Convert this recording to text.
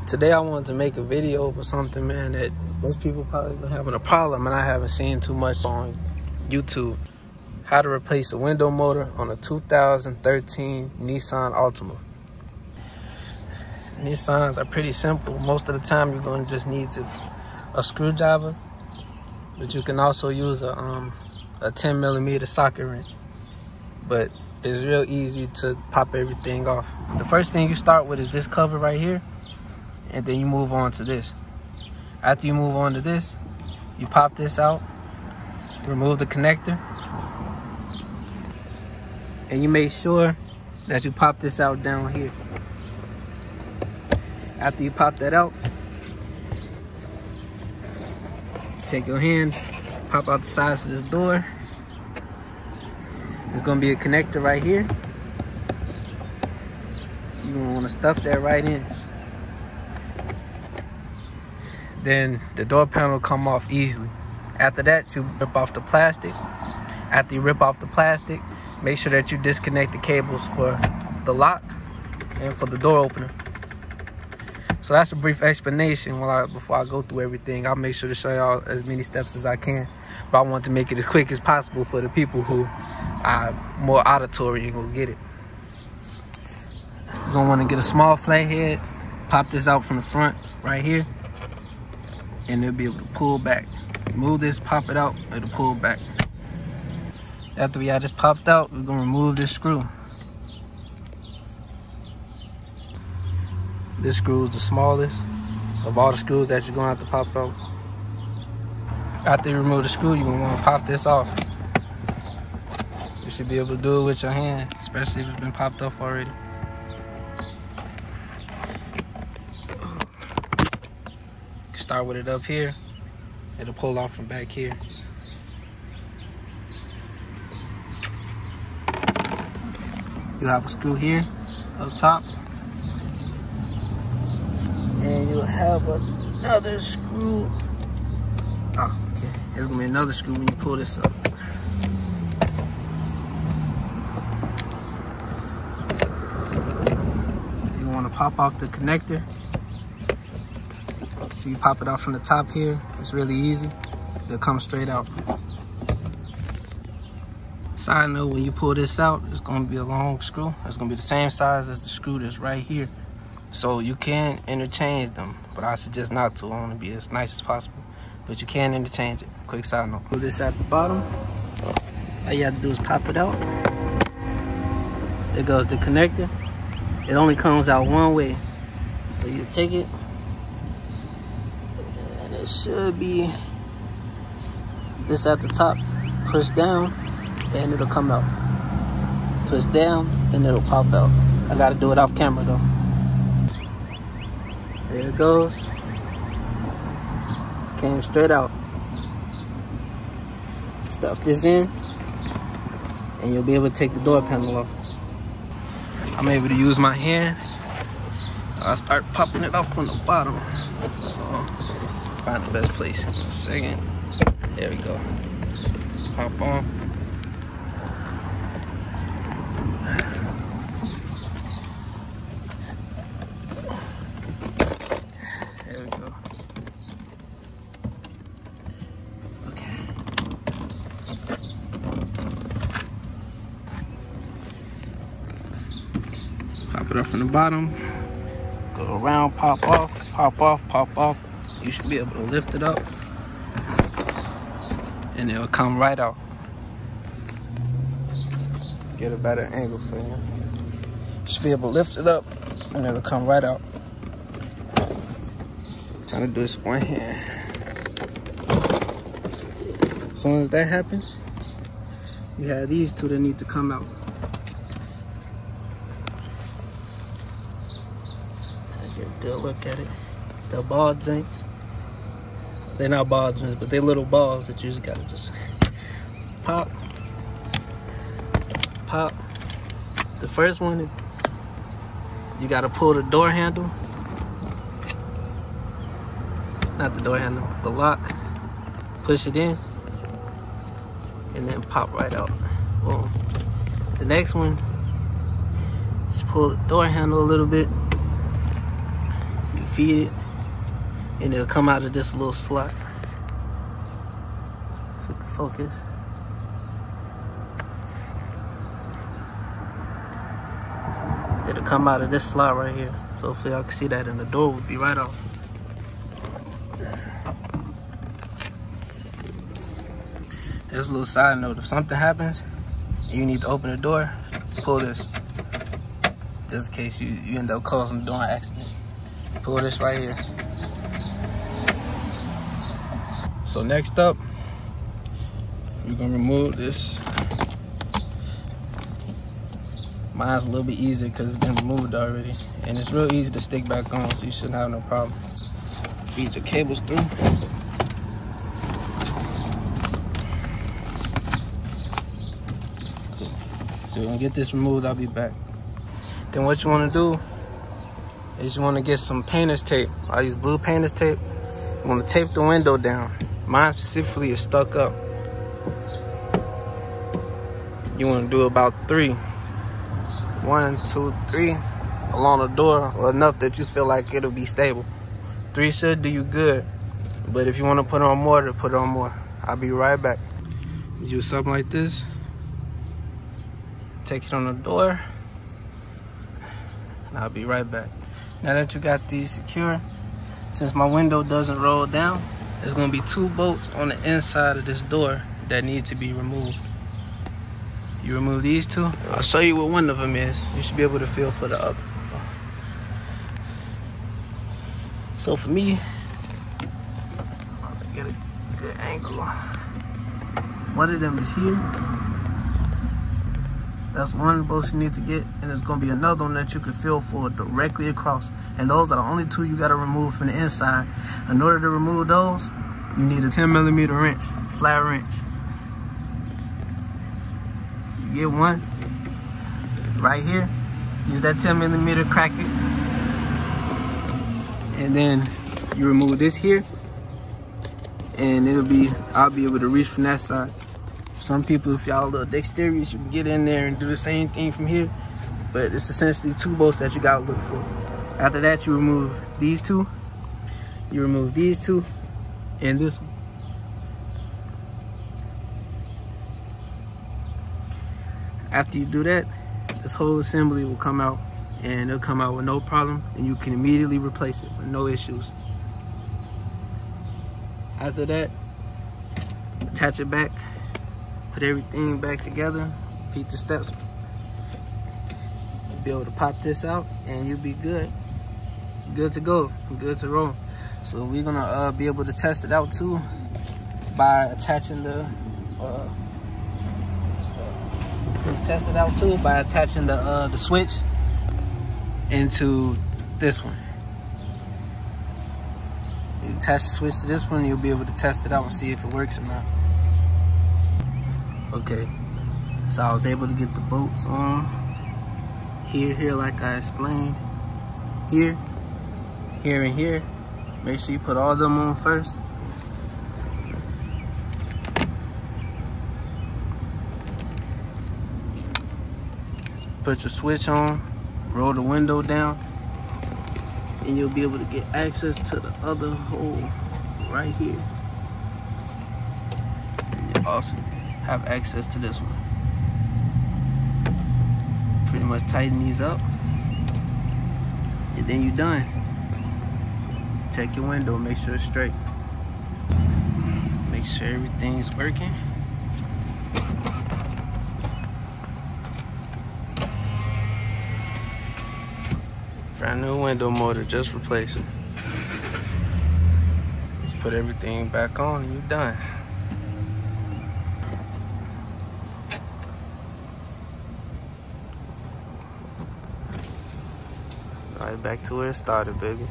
Today I wanted to make a video for something, man, that most people probably been having a problem and I haven't seen too much on YouTube. How to replace a window motor on a 2013 Nissan Altima. Nissans are pretty simple. Most of the time you're going to just need a screwdriver, but you can also use a 10mm socket wrench. But it's real easy to pop everything off. The first thing you start with is this cover right here, and then you move on to this. After you move on to this, you pop this out, remove the connector, and you make sure that you pop this out down here. After you pop that out, take your hand, pop out the sides of this door. There's gonna be a connector right here. You're gonna wanna stuff that right in. Then the door panel will come off easily. After that, you rip off the plastic. After you rip off the plastic, make sure that you disconnect the cables for the lock and for the door opener. So that's a brief explanation. Before I go through everything, I'll make sure to show y'all as many steps as I can. But I want to make it as quick as possible for the people who are more auditory and will get it. You're gonna want to get a small flathead, pop this out from the front right here, and it'll be able to pull back. Move this, pop it out, it'll pull back. After we got this popped out, we're gonna remove this screw. This screw is the smallest of all the screws that you're gonna have to pop out. After you remove the screw, you're gonna wanna pop this off. You should be able to do it with your hand, especially if it's been popped off already. Start with it up here. It'll pull off from back here. You have a screw here up top. And you'll have another screw. Oh, okay. There's gonna be another screw when you pull this up. You wanna pop off the connector. So you pop it off from the top here. It's really easy. It'll come straight out. Side note, when you pull this out, it's gonna be a long screw. It's gonna be the same size as the screw that's right here. So you can interchange them, but I suggest not to. I want to be as nice as possible, but you can interchange it. Quick side note. Put this at the bottom. All you have to do is pop it out. There goes the connector. It only comes out one way. So you take it, and it should be this at the top. Push down, and it'll come out. Push down, and it'll pop out. I gotta do it off camera though. There it goes. Came straight out. Stuff this in, and you'll be able to take the door panel off. I'm able to use my hand. I'll start popping it off from the bottom. Find the best place. In a second. There we go. Pop off. Pop it up from the bottom, go around, pop off, pop off, pop off. You should be able to lift it up, and it'll come right out. Get a better angle for you. You should be able to lift it up, and it'll come right out. I'm trying to do this with one hand. As soon as that happens, you have these two that need to come out. Good look at it. The ball joints. They're not ball joints, but they're little balls that you just gotta just pop. Pop. The first one, you gotta pull the door handle. Not the door handle, the lock. Push it in, and then pop right out. Boom. The next one, just pull the door handle a little bit. feed it, and it'll come out of this little slot. If we can focus. It'll come out of this slot right here. So hopefully y'all can see that, and the door will be right off. Just a little side note, if something happens and you need to open the door, pull this. Just in case you end up closing the door on accident. Pull this right here. So next up, we're gonna remove this. Mine's a little bit easier because it's been removed already. And it's real easy to stick back on, so you shouldn't have no problem. Feed your cables through. Cool. So we're gonna get this removed, I'll be back. Then what you wanna do is you wanna get some painter's tape. I use blue painter's tape. You wanna tape the window down. Mine specifically is stuck up. You wanna do about 3. 1, 2, 3 along the door, or enough that you feel like it'll be stable. 3 should do you good, but if you want to put on more, to put on more. I'll be right back. Use something like this. Take it on the door, and I'll be right back. Now that you got these secure, since my window doesn't roll down, there's gonna be 2 bolts on the inside of this door that need to be removed. You remove these 2. I'll show you what one of them is. You should be able to feel for the other. So for me, I'm gonna get a good angle. One of them is here. That's one bolts you need to get, and there's gonna be another one that you can feel for directly across. And those are the only 2 you gotta remove from the inside. In order to remove those, you need a 10mm wrench, flat wrench. Get one right here. Use that 10mm, crack it, and then you remove this here, and I'll be able to reach from that side. Some people, if y'all a little dexterous, you can get in there and do the same thing from here, but it's essentially 2 bolts that you gotta look for. After that, you remove these 2, you remove these 2, and this one. After you do that, this whole assembly will come out, and it'll come out with no problem, and you can immediately replace it with no issues. After that, attach it back, put everything back together, repeat the steps. You'll be able to pop this out, and you'll be good. Good to go, good to roll. So we're gonna be able to test it out too by attaching the switch into this one. You attach the switch to this one, you'll be able to test it out and see if it works or not. Okay, so I was able to get the bolts on here like I explained. Here, and here. Make sure you put all of them on first. Put your switch on, roll the window down, and you'll be able to get access to the other hole right here. And you also have access to this one. Pretty much tighten these up, and then you're done. Check your window, make sure it's straight. Make sure everything's working. Brand new window motor, just replace it. Just put everything back on and you're done. All right, back to where it started, baby.